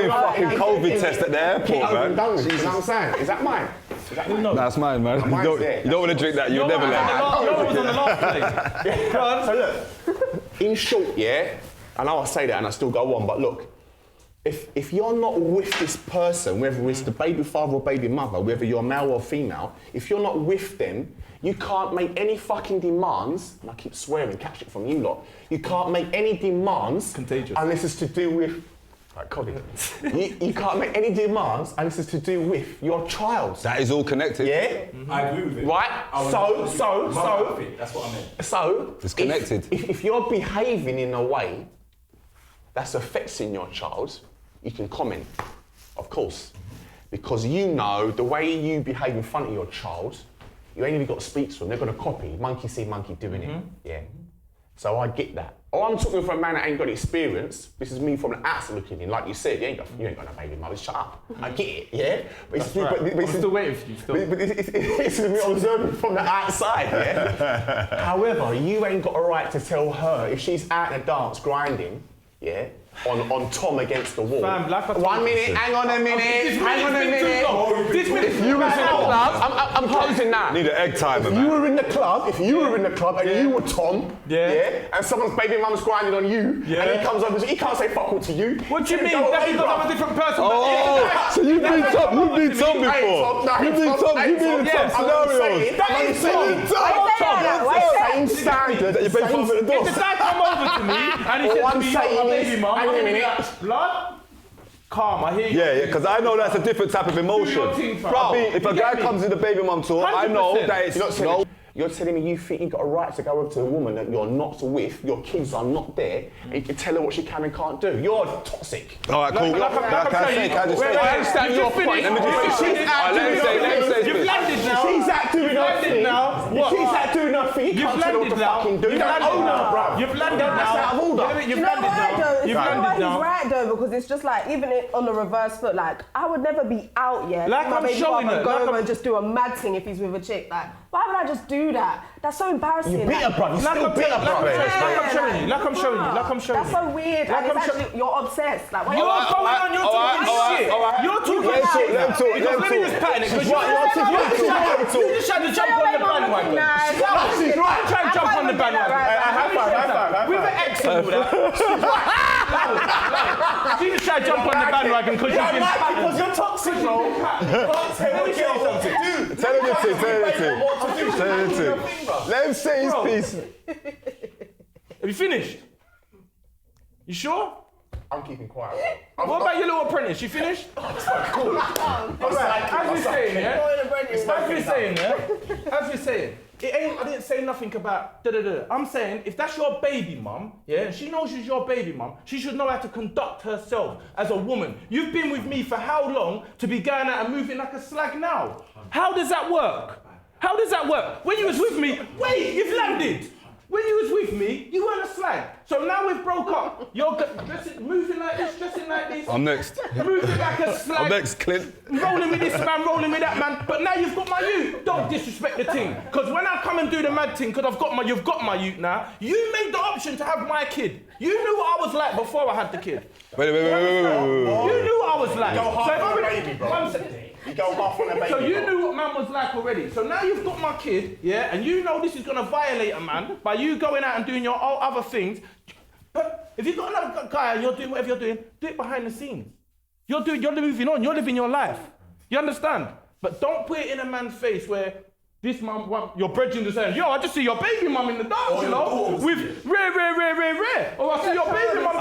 Do fucking COVID test at the airport, man.
You know what I'm saying? Is that mine?
That's mine, man.
Mine's
You
there.
don't want to drink that. You'll never let.
No one was on the last plane. Go on.
So look, in short, yeah, I know I say that and I still go on, but look, if you're not with this person, whether it's the baby father or baby mother, whether you're male or female, if you're not with them, you can't make any fucking demands, and I keep swearing, catch it from you lot, you can't make any demands
Contagious.
unless it's to do with, like COVID, you can't make any demands unless it's to do with your child.
That is all connected.
Yeah?
I agree with it.
Right? So,
That's what I meant.
so
It's connected.
If you're behaving in a way that's affecting your child, you can comment, of course. Because you know the way you behave in front of your child, you ain't even got to speak to them, they're going to copy. Monkey see monkey doing it. Yeah. So I get that. Or I'm talking for a man that ain't got experience. This is me from the outside looking in. Like you said, you ain't got no baby mother, shut up. I get it, yeah? But
That's right. I'm still waiting for you. Still.
But it's me observing from the outside, yeah? However, you ain't got a right to tell her if she's out in a dance grinding, yeah? On Tom against the wall.
Fam, like I told
1
you.
minute, hang on a minute.
This
If you was in the club, I'm closing now.
Need an egg timer,
If you
man.
were in the club, and you were Tom,
Yeah.
and someone's baby mum's grinding on you, and he comes over, he can't say fuck all to you.
What do you mean?
Go
That's
away,
because
bruv.
I'm a different person.
Oh, so you've been Tom. You've been Tom
Hey,
before.
Tom, no,
You've been Tom. You've been in
yeah,
Tom
I'm only
scenarios.
saying, I'm only saying,
Why you say that? Why you say that?
same standard.
That your baby father at the door.
If the guy come over to me and he
All
said to
I'm
me, "You're
saying
my
is-
baby mum,"
hang on a
I'm gonna be
minute.
like, blood, calm, I hear you.
Yeah, because I know that's a different type of emotion.
Do your thing, fam.
Bro, if a
You
guy
get me?
comes in the baby mum tour, I know
100%.
that it's
You're telling me you think you've got a right to go over to a woman that you're not with, your kids are not there, and you can tell her what she can and can't do. You're toxic.
All right, cool.
Like I'm
Can I
saying,
say? Can I just
wait,
say?
I understand your point.
Let me just
If
finish.
she's
All right, let me say
You've
this.
landed now.
She's out doing her
landed
thing.
now.
If she's out doing her thing, you
You've
can't tell her what
landed
to
now.
fucking do.
You've
You're
landed
older,
now.
bruv.
You've landed
That's
now.
out of order.
Wait a minute,
You
You've
know
landed
why
now.
though?
You've
You know why
landed
he's
now.
right though? Because it's just like, even on the reverse foot, like, I would never be out yet.
Like
my
I'm
baby
showing
father
it,
go
like
over
I'm-
and just do a mad thing if he's with a chick. Like, why would I just do that? That's so embarrassing.
You're bitter,
like,
bruv. You're
Like
still
I'm
bitter,
telling-
bruv.
like I'm showing you. Like I'm showing you. Like I'm showing you.
That's so weird.
Like
And it's
I'm sho-
actually, you're obsessed. Like, why
You're
you-
going on, you're talking shit. You're talking
Let him talk,
shit.
let him talk,
Because
let him
let me
talk.
just pattern it. Because
She's right,
you
she's right, she's right.
just tried to jump on the bandwagon.
Nice.
She's right.
Try and jump on the bandwagon.
High five.
With the X and all that. She just tried to jump on the bandwagon because you've been
Because you're toxic, bro.
Let me tell you something.
Tell him the thing. Tell him the thing. Let him say his piece.
Have you finished? You sure?
I'm keeping quiet.
What about your little apprentice? You finished?
Cool.
As we're saying, yeah? As we're saying, it ain't, I didn't say nothing about da-da-da. I'm saying, if that's your baby mum, yeah, and she knows she's your baby mum, she should know how to conduct herself as a woman. You've been with me for how long to be going out and moving like a slag now? How does that work? How does that work? When you was with me, wait, you've landed. When you was with me, you weren't a slag. So now we've broke up. You're dressing, moving like this, dressing like this.
I'm next.
Moving like a slag.
I'm next, Clint.
Rolling with this man, rolling with that man. But now you've got my youth. Don't disrespect the thing. Because when I come and do the mad thing, because you've got my youth now, you made the option to have my kid. You knew what I was like before I had the kid.
Wait.
You knew what I was like.
Go half
So if
on
I-
the baby, bro.
One second.
You go half on the baby.
So you
bro.
knew what man was like already. So now you've got my kid, yeah, and you know this is gonna violate a man by you going out and doing your other things. But if you've got another guy and you're doing whatever you're doing, do it behind the scenes. You're moving on, you're living your life. You understand? But don't put it in a man's face where this mum, your brethren are saying, yo, I just see your baby mum in the dance, you know, with rare. Or I see your baby mum.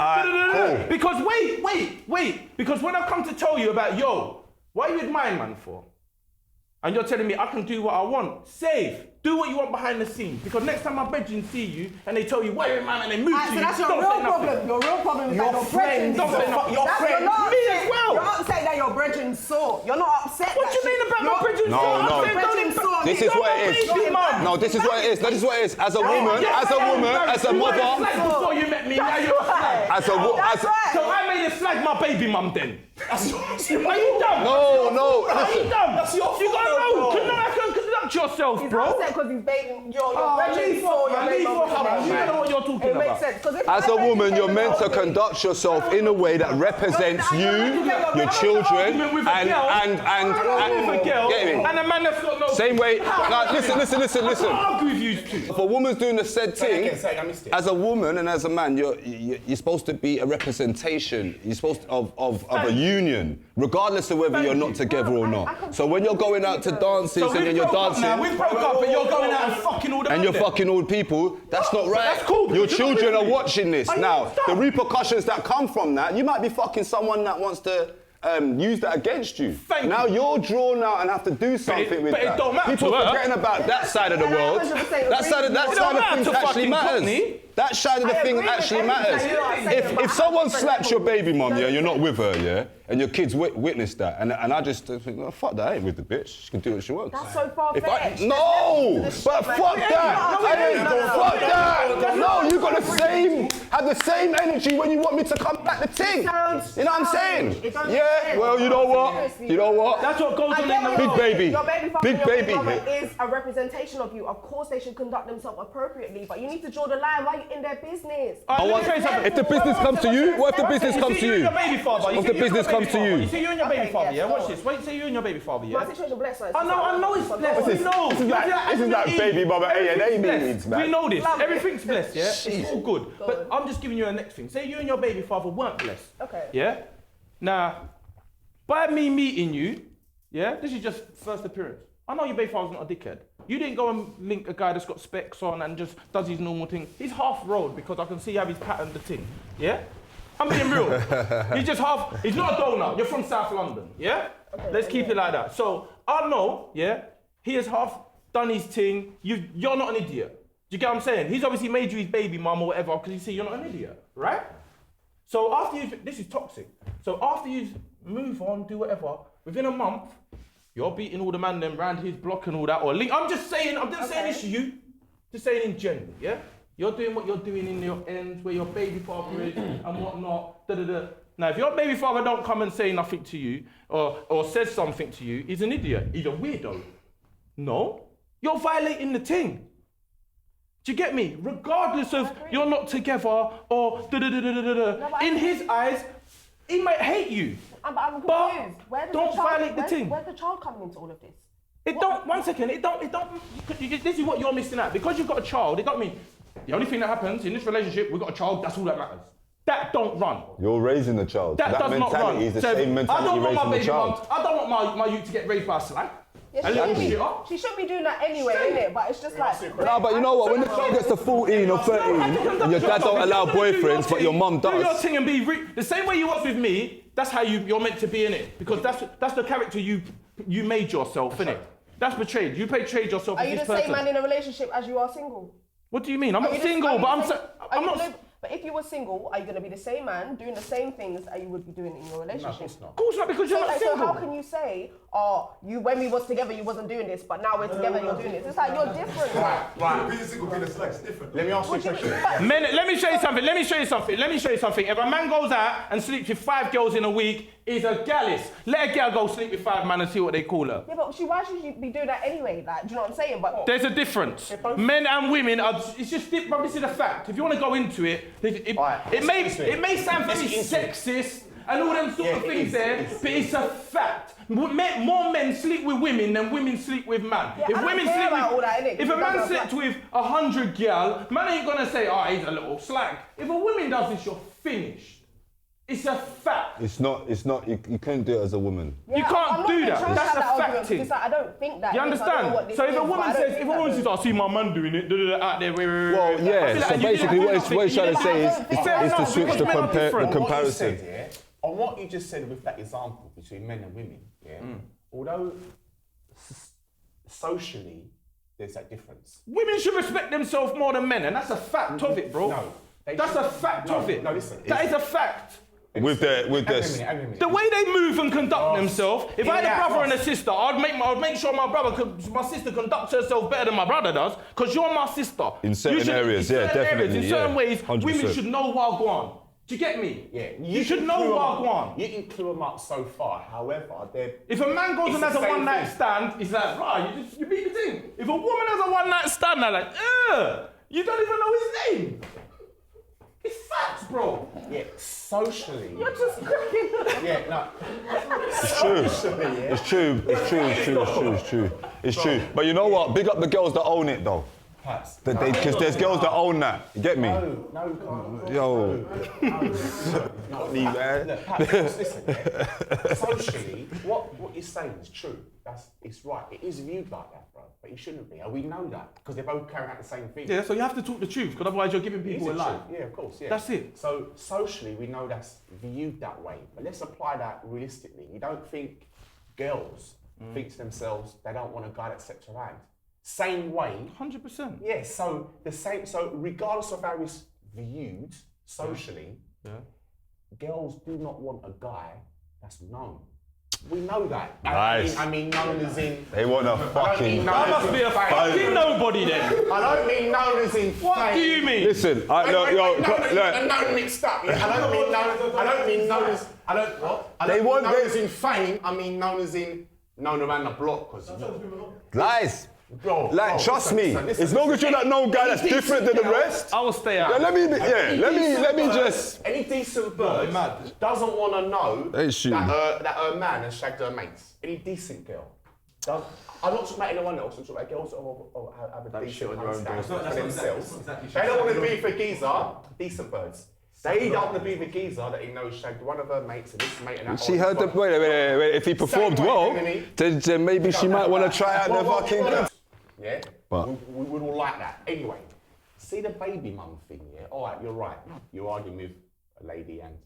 cool.
Because wait. Because when I come to tell you about, yo, what are you admiring man for? And you're telling me I can do what I want. Safe. Do what you want behind the scenes. Because next time my brethren see you and they tell you, where you man, and they move to
So
you,
that's your
don't
real
say nothing.
problem. Your real problem is
Your
that your
friend,
brethren.
don't say nothing. Your
That's
friend,
you're not
me
saying-
as well.
You're not saying that your brethren sore. You're not upset.
What do you mean about my brethren?
No. This is what it is. No, this is what it is. This is what it is. As a woman, as a mother.
Before you met me, now you're a slag. So I made a slag my baby mum then. Are you dumb?
No.
Are you dumb? That's your fault. You gotta know. Conduct yourself, bro.
He's upset because he's baby. Your brethren sore.
You know what you're talking
It
about.
makes sense.
As a woman, you're meant to conduct yourself in a way that represents you, your children,
With a girl,
get me?
and a man that's got no.
Same way. Now, listen.
I argue with you two.
If a woman's doing the said thing,
Say it, I missed it.
as a woman and as a man, you're supposed to be a representation. You're supposed to, of a union, regardless of whether you're not together or not. So when you're going out to dances and then you're dancing,
We broke up, but you're going out and fucking all the
and you're
men.
fucking old people, that's not right.
That's cool,
Your
because you're
children
not
are
really-
watching this.
Are you
Now,
stuck?
the repercussions that come from that, you might be fucking someone that wants to use that against you.
Thank
now
you.
you're drawn out and have to do something with
but it
that.
don't matter
People
to her.
forgetting about that side of the world.
100%
That side of
agree. It
things
don't matter to
actually
fucking
matters.
Cockney.
That side of the
I
thing
agree with
actually
everything
matters.
you are saying, but
If
I
someone
have
slaps your
different
baby mum, yeah,
levels.
you're not with her, yeah, and your kids witness that, and I just think, oh, fuck that, I ain't with the bitch. She can do what she wants.
That's so
If I,
far-fetched.
no, but fuck that. Fuck that. No, you got have the same energy when you want me to come back the thing. You know what I'm saying? Yeah. Well, you know what? You know what?
That's what goes on in the
Big
world.
baby.
Your baby father,
Big
your
baby.
mother is a representation of you. Of course, they should conduct themselves appropriately, but you need to draw the line while you're in their business.
Let me tell you something.
If the business comes to you, what if the business
You
comes
see
to
you and
you?
your baby father.
If the business comes to you.
You see you and your baby
Okay,
father,
yes,
yeah?
go
Watch
on.
this. Wait, say you and your baby father, yeah?
My situation blessed. So
I know it's blessed. We know.
This is like baby mama A&A needs, man.
We know this.
Love it.
Everything's blessed, yeah? It's all good.
Go
But
on.
I'm just giving you a next thing. Say you and your baby father weren't blessed.
Okay.
Yeah? Now, by me meeting you, yeah, this is just first appearance. I know your baby father's not a dickhead. You didn't go and link a guy that's got specs on and just does his normal thing. He's half road because I can see how he's patterned the thing. Yeah? I'm being real. He's just half, he's not a donut. You're from South London. Yeah? Let's keep it like that. So I know, yeah, he has half done his thing. You're not an idiot. Do you get what I'm saying? He's obviously made you his baby mum or whatever because he see you're not an idiot, right? So after you, this is toxic. So after you move on, do whatever, within a month, you're beating all the man them round his block and all that. Or link. I'm just saying this to you. Just saying in general, yeah? You're doing what you're doing in your ends where your baby father is and whatnot. Now, if your baby father don't come and say nothing to you or says something to you, he's an idiot. He's a weirdo. No, you're violating the thing. Do you get me? Regardless of you're not together or in his eyes, he might hate you.
I'm confused.
But
Where does
don't
the child,
violate the thing.
Where's the child coming into all of this?
One second, it don't, this is what you're missing out. Because you've got a child, it don't mean, the only thing that happens in this relationship, we've got a child, that's all that matters. That don't run.
You're raising the child.
That does not run.
mentality is the
So
same mentality
I don't want
raising
my
the
baby
child.
mum, I don't want my youth to get raised by a slag.
Yeah, she should be doing that anyway, innit? But it's just like...
No, but you know what? When the child gets to 14 or 13 and your dad don't allow boyfriends, but your mum
Do your
does.
thing and be the same way you was with me. That's how you're meant to be in it, because that's the character you made yourself, innit? That's betrayed. You betrayed yourself.
Are
as
you
this
the same
person.
man in a relationship as you are single?
What do you mean? I'm
Are
not
you the-
single,
are you
but
the
I'm
same- are you
not.
the- But if you were single, are you going to be the same man doing the same things that you would be doing in your relationship?
Of course not, because you're not
So
single.
how can you say, oh, when we was together, you wasn't doing this, but now we're together, you're doing this? It's like, you're different.
Right.
Being single, being a slag, it's different.
Let me ask you a question.
Men, let me show you something. If a man goes out and sleeps with 5 girls in a week, he's a gallus. Let a girl go sleep with 5 men and see what they call her.
Yeah, but why should you be doing that anyway? Like, do you know what I'm saying? But
There's a difference. Men and women are. It's just. But this is a fact. If you want to go into it, it may sound very sexist and all them sort of things but it's a fact. More men sleep with women than women sleep with men.
Yeah, I don't care about all that, innit?
If a man slept with 100 girl, man ain't gonna say, oh, he's a little slag. If a woman does this, you're finished. It's a fact.
It's not, you couldn't do it as a woman.
You can't do that. That's a fact thing.
Like, I don't think that.
You
I don't know what
understand?
this
So if a
is,
woman
but I don't
says,
think that
I see my man doing it, out there,
Well,
I
yeah,
feel
so
like you
basically
didn't
what
do
he's
nothing.
trying to say is to switch the
Because men are different.
comparison.
On what you just said with that example between men and women, although socially there's that difference.
Women should respect themselves more than men, and that's a fact of it, bro.
No,
that's a fact of it.
No, listen.
That is a fact.
with their
The way they move and conduct themselves. If I had a brother and a sister, I'd make sure my sister conducts herself better than my brother does, because you're my sister.
In certain areas, definitely.
In certain ways,
100%.
women should know Wagwan. Do you get me?
Yeah,
you should know Wagwan.
You can clue them up so far. However,
if a man goes and has a one-night stand, he's like, right, you beat the thing. If a woman has a one-night stand, they're like, you don't even know his name. It's facts, bro.
Yeah, socially.
You're just cracking.
Yeah, no.
It's true. It's true. But you know what? Big up the girls that own it though. Because there's girls that own that. You get me?
No.
Yo. Cockney, man.
Look, Pat, listen, yeah. Socially, what you're saying is true. It's right. It is viewed like that, bro. But it shouldn't be. And we know that because they're both carrying out the same thing.
Yeah, so you have to talk the truth, because otherwise you're giving people a lie.
Yeah, of course. Yeah.
That's it.
So socially, we know that's viewed that way. But let's apply that realistically. You don't think girls think to themselves they don't want a guy that steps around. Same way.
100%.
Yeah. So the same. So regardless of how it's viewed socially, girls do not want a guy that's known. We know that.
Nice.
I mean known as in.
They want a fucking.
That must be a fucking nobody then.
I don't mean known as in.
What do you mean?
Listen, look.
Known mixed up. Yeah? I don't mean known as. I don't mean known as in fame. I mean known as in known around the block.
Lies.
Bro,
trust me. As long as you're that known guy that's different than the rest.
I will stay out.
Let me just.
Any decent bird doesn't want to know that her man has shagged her mates. Any decent girl. I'm not talking about anyone else. I'm talking about girls that have a decent understanding for themselves. They don't want to be for geezer. Decent birds. They don't want to be the geezer that he knows shagged one of her mates and this mate and that.
She heard the wait. If he performed well, then maybe she might want to try out the fucking.
Yeah, but we would all like that. Anyway, see the baby mum thing, yeah? All right, you're right. You're arguing with a lady and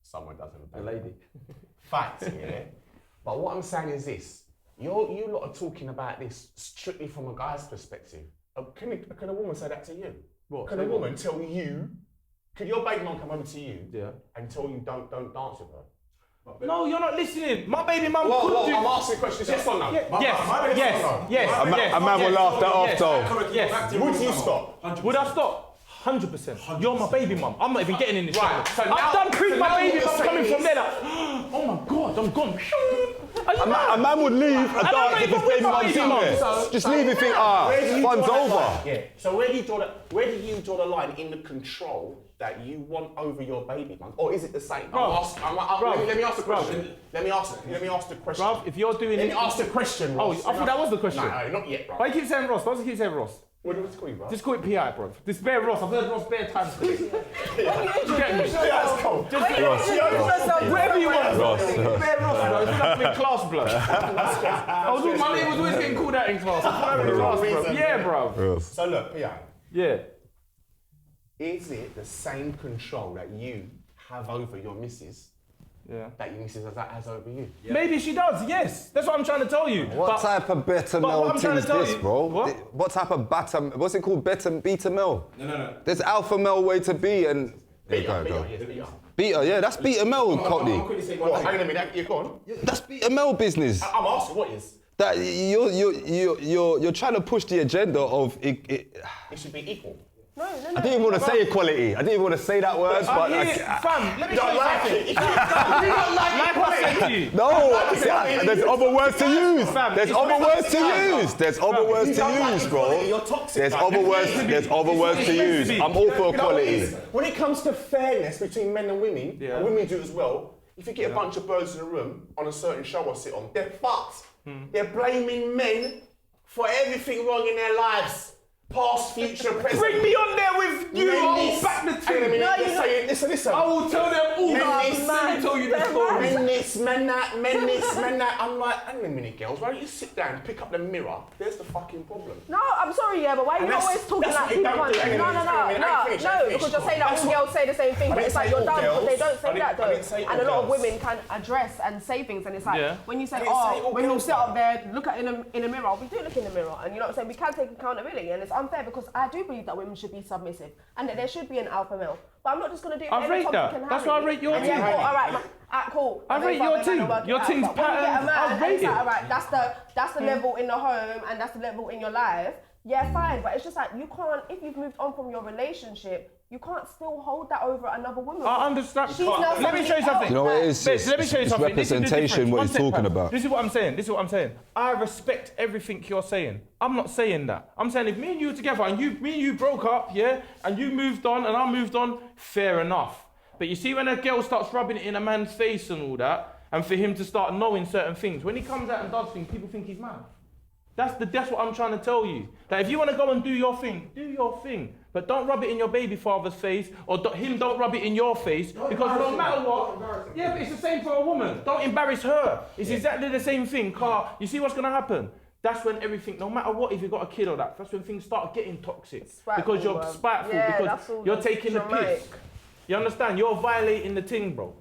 someone doesn't. A lady. Facts, yeah? But what I'm saying is this. You lot are talking about this strictly from a guy's perspective. Can a woman say that to you? What? Can a woman tell you, could your baby mum come over to you and tell you don't dance with her?
No, you're not listening. My baby mum could do.
I'm asking questions, yes or no?
Yes.
A man will laugh that off though.
Yes.
Would you stop?
Would I stop? 100%. You're my baby mum. I'm not even getting in this.
Right.
So I've done proof my baby mum coming from there. Like, oh my God, I'm gone.
A man would leave a dance if his baby mum's in there. Just leave and think, fun's over.
Yeah. So where do you draw the line in the control that you want over your baby mum, or is it the same? Let me ask the question. Let me ask the question.
Bruv, if you're doing
Let me ask the question, Ross.
Oh, I thought that was the question.
No, not yet, bro.
Why do you keep saying Ross? Why do you keep saying Ross?
What do you call you, bro?
Just call it PI, bro. This bare Ross. I've heard Ross bare times today. Get me?
That's cool.
Whatever you want.
Ross.
Bare Ross, bro. It's like in class, blood. My name was always getting called out in class. Bro. Yeah, bro.
So look, PI.
Yeah.
Is it the same control that you have over your missus that your missus has over you?
Yeah. Maybe she does, yes. That's what I'm trying to tell you.
What type of beta male thing is this, bro? What type of what's it called? Beta male?
No.
There's alpha male way to be and... Beta, yeah, that's beta male, Cockney.
Hang on a minute, you're gone.
That's beta male business.
I'm asking, what is?
That you're trying to push the agenda of... It
should be equal.
No.
I didn't even want to say equality. I didn't even want to say that word, but...
Fam, let me tell you something. You don't like I said to you.
No, there's other words to use. There's other words to use. There's other words to use, bro.
You're toxic.
There's other words to use. I'm all for equality.
When it comes to fairness between men and women do it as well, if you get a bunch of birds in a room on a certain show I sit on, they're fucked. They're blaming men for everything wrong in their lives. Past, future, present.
Bring me on there with you. I'll back the team.
Listen.
I will tell them all. Let me tell you the story.
Men this, men that. I'm like, hang on a minute, girls. Why don't you sit down and pick up the mirror? There's the fucking problem.
No, I'm sorry, but why are you always talking like people can't... No, because you're saying that all girls say the same thing, but it's like you're done, but they don't say that though. And a lot of women can address and say things, and it's like, when you say, when you sit up there, look at in a mirror, we do look in the mirror, and you know what I'm saying, we can take accountability, and it's unfair because I do believe that women should be submissive and that there should be an alpha male. but I'm not just gonna do it.
I
for
rate
any Tom,
that.
Dick and
That's
Harry.
why I rate your
And
team.
yeah, cool, all right, cool.
I rate your team. Your team's
But when you get a
pattern,
man,
I
and
rate
it's like,
it.
all right, that's the level in the home, and that's the level in your life. Yeah, fine, but it's just like you can't. If you've moved on from your relationship, you can't still hold that over another woman.
I understand.
She's now
Let me show you something.
You know what it is?
Babes, let me show you
It's
something. This is the
representation
difference.
what
One
he's
sec,
talking
Pam.
about.
This is what I'm saying. This is what I'm saying. I respect everything you're saying. I'm not saying that. I'm saying if me and you were together and me and you broke up, yeah, and you moved on and I moved on, fair enough. But you see when a girl starts rubbing it in a man's face and all that, and for him to start knowing certain things, when he comes out and does things, people think he's mad. That's what I'm trying to tell you. That if you want to go and do your thing, do your thing. But don't rub it in your baby father's face, or don't rub it in your face, because no matter what, yeah, but it's the same for a woman. Don't embarrass her. It's exactly the same thing. You see what's going to happen? That's when everything, no matter what, if you've got a kid or that's when things start getting toxic.
Spiteful,
because you're
bro.
spiteful,
Yeah,
because
that's all
you're
that's
taking the
dramatic.
piss. You understand? You're violating the thing, bro.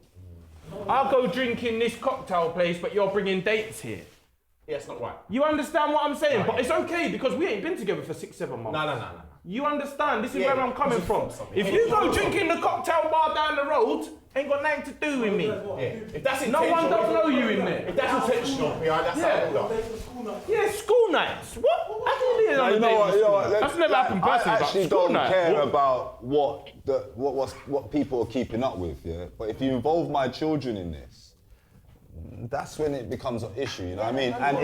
I'll go drink in this cocktail place, but you're bringing dates here.
Yeah, it's not right.
You understand what I'm saying?
No,
but
yeah.
it's okay because we ain't been together for 6-7 months.
No.
You understand? This is
Yeah,
where I'm coming
it's
from.
something.
If you go drinking the cocktail bar down the road, ain't got nothing to do with me.
Yeah. If that's
No one
intentional,
don't know you in there.
If that's intentional, that's
Yeah.
how it
Yeah, school nights. What? How can you do it on a
You
day
know
with
what? You know
school
what?
night? That's never happened personally.
I
but
actually
school
don't
night,
care
what?
about what people are keeping up with, yeah. But if you involve my children in this, that's when it becomes an issue. You know what I mean? And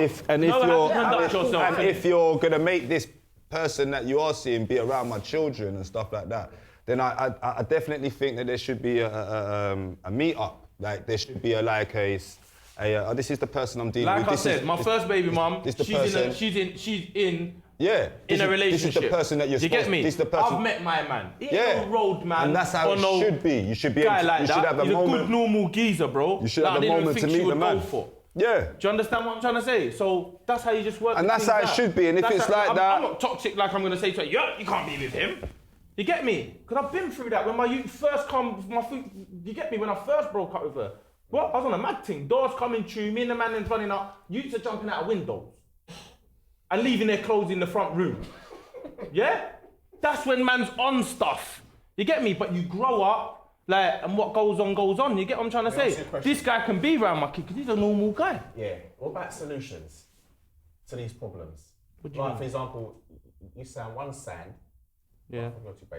if you're gonna make this person that you are seeing be around my children and stuff like that, then I definitely think that there should be a meet up. Like there should be this is the person I'm dealing with.
Like I said, my first baby mum,
this the
she's in a relationship.
This is the person that you're
you get
supposed.
me?
This is the person.
I've met my man. He ain't
Yeah.
no road man.
And that's how
or
it
no
should be. You should be
guy
able,
like
you
that.
should have a
He's
moment.
a good normal geezer, bro.
You should
that
have
I
a
didn't
moment to
think she
meet the
would
man.
go for.
Yeah.
Do you understand what I'm trying to say? So that's how you just work.
And
the
that's
things
how it
out.
should be. And if
That's
it's
how-
like
I'm
that-
not toxic like I'm gonna say to her, yeah, you can't be with him. You get me? Because I've been through that when my youth first you get me? When I first broke up with her. Well, I was on a mad thing. Doors coming through, me and the man then running up. Youths are jumping out of windows and leaving their clothes in the front room. Yeah? That's when man's on stuff. You get me? But you grow up, and what goes on. You get what I'm trying to say? This guy can be around my kid because he's a normal guy.
Yeah. What about solutions to these problems?
What do you mean?
For example, you sound one sand.
Yeah.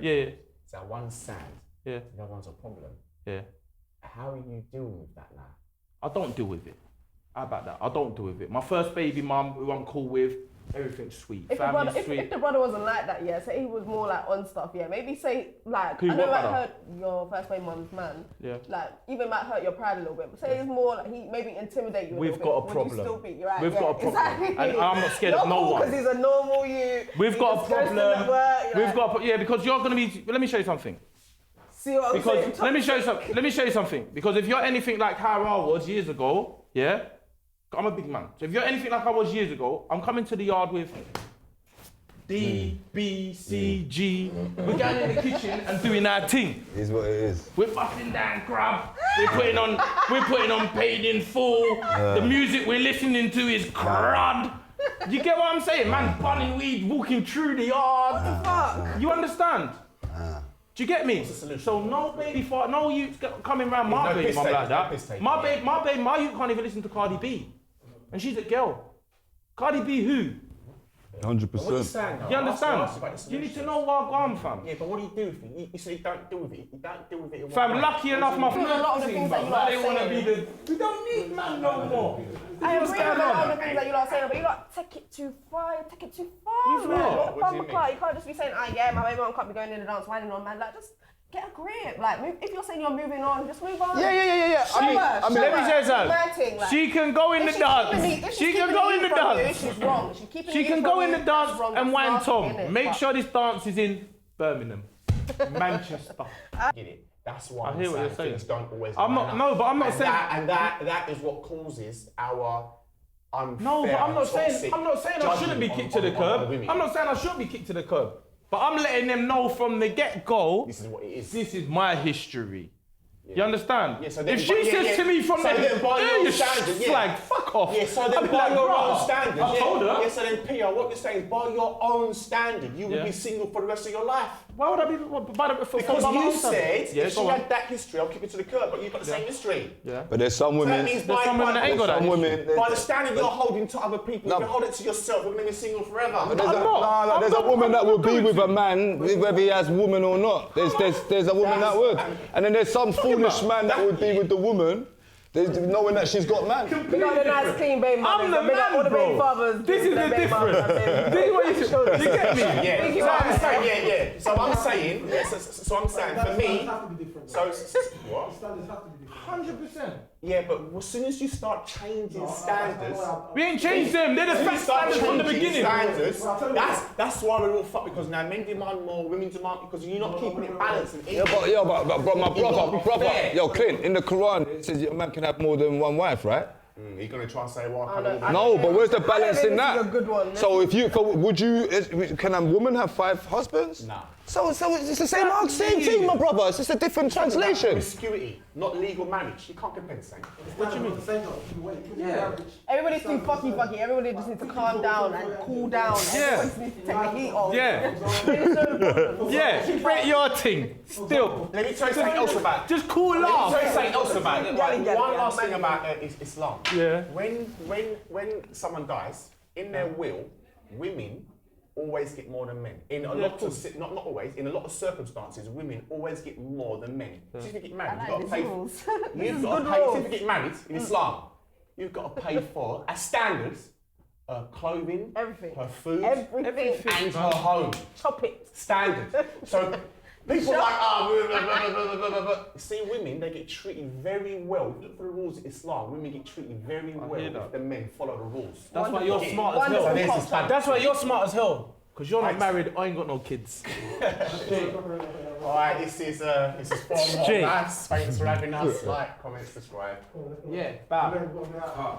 Yeah.
Yeah.
Sound one sand.
Yeah.
The other one's a problem.
Yeah.
How are you dealing with that now?
I don't deal with it. How about that? I don't deal with it. My first baby mum, who I'm cool with, everything's sweet.
If the brother wasn't like that, yeah, so he was more like on stuff, yeah. Maybe say like
Who,
I know
what
it might
brother?
hurt your first baby mum's man.
Yeah.
Like even might hurt your pride a little bit. But say it's more like he maybe intimidate you.
We've got a
Would
problem.
you still be? You're right.
We've
yeah,
got a problem.
Exactly.
And I'm not scared of no one.
Because he's a normal you.
We've got a problem. Because you're gonna be. Let me show you something.
See what I'm saying?
Because let me show you something. Because if you're anything like how I was years ago, yeah, I'm a big man. So if you're anything like I was years ago, I'm coming to the yard with D, B, C, G. We're going in the kitchen and doing our thing.
It is what it is.
We're busting down crab. We're putting on Paid in Full. The music we're listening to is crud. You get what I'm saying? Man, bunning weed, walking through the yard.
Fuck.
You understand? Do you get me? So no baby father, no youth coming around my baby mum like that. My youth can't even listen to Cardi B, and she's a girl. Cardi B who?
100%.
You understand? You need to know where I'm going, fam.
Yeah, but what do you do with it? You say you don't deal with it. You don't deal with it.
Fam, lucky enough, my
A lot of the things that you
I
lot
didn't want to be
saying.
we don't need man no more.
I agree
What's
with
going
a lot
on?
of the things that you lot are saying, but you lot take it too far. You take it too far,
With
man.
what?
What
What do you
bumper car? You can't just be saying, yeah, my baby mum can't be going in the dance, whining on, man. Like, just get a grip. Like, if you're saying you're moving on, just move on.
Yeah.
Let me tell you something. She can go in the dance. She can go in the dance.
She's wrong. She's keeping
She
you
can
from
go in
you,
the
that's
dance
wrong,
and
that's
wine
nasty,
Tom.
innit?
Make
But-
sure this dance is in Birmingham, Manchester.
Get it. That's why
I hear what you're saying.
things don't always
I'm not.
line up.
No, but I'm not
And
saying.
that is what causes our unfair,
No, but I'm not saying.
toxic
I'm not saying I shouldn't be
judgment
kicked to the
on
curb.
women.
I'm not saying I should be kicked to the curb. But I'm letting them know from the get-go.
This is what it is.
This is my history. You understand?
Yeah, so then-
if she says to me from
so
the
then by your
you
standards, yeah.
flag, fuck off.
Yeah, so
I'll
then
be
by
like,
your
"Bruh,
own standards,
I told her.
Yeah, so then Pia, what you're saying is by your own standard, you would
Yeah.
be single for the rest of your life.
Why would I be for
Because
my
you
own
said
Yeah,
if she
go on.
had that history, I'll keep it to the curb, but you've got the same history.
Yeah.
But there's some
So that
women.
means
There's some women that ain't got that
Some women.
by the standard you're holding to other people,
No.
if you hold it to yourself, you're going to be single forever.
There's a,
I'm not.
there's
I'm
a woman
not
that will be
going
with
to.
a man, whether he has woman or not. There's a woman that would. And then there's some foolish man that would be with the woman, knowing that she's got man.
You got a nice clean baby mother.
I'm the
all the
man,
baby
bro.
fathers.
This is the difference. This is what you get me?
Yeah, so I'm saying, yeah. So I'm saying, so I'm saying, for me,
Standards have to be different.
so what?
Standards have to be different.
100%.
Yeah, but as soon as you start changing standards,
We ain't changed them. They're the
as you
fact
start
standards from the
changing
beginning.
standards, that's why we're all fucked, because now men demand more, women demand, because you're not keeping it balanced and
Yeah, but bro, my brother,
fair.
yo, Clint, in the Quran, it says a man can have more than one wife, right?
You're going to try and say, well,
No, but where's the
I don't
balance
think
in
this
that?
is a good one.
So can a woman have 5 husbands?
Nah.
So it's the same thing, my brother. It's just a different translation.
Promiscuity, not legal marriage. You can't compare the same.
What do you mean? Yeah.
Everybody's too fucky. Everybody just needs to calm down and cool down.
Yeah.
Everyone just needs to take the heat off.
Yeah. Yeah. Break your thing. Still.
Let me tell you something else about it.
Just cool
Let me
off.
tell you something else about it.
Galley,
Like, one
galley,
last thing
galley.
about Islam.
Yeah.
When someone dies, in their will, women always get more than men. In a lot of not always, in a lot of circumstances, women always get more than men. Just if you get married,
I
you've
like
got to
these
pay.
rules.
You've got to pay. If you get married in Islam, you've got to pay for as standards, clothing,
Everything.
her food,
Everything.
and her home.
Chop it.
Standard. So people are like, see, women, they get treated very well. If you look for the rules of Islam, women get treated very well
hear that.
if the men follow the rules.
That's why you're smart as
Wonderful
hell.
this is
cocktail.
bad.
That's why you're smart as hell. Because you're not married, I ain't got no kids.
Alright, this is far more
Straight.
nice. Thanks for having us. Like, comment, subscribe.
Yeah, bam.
Bam.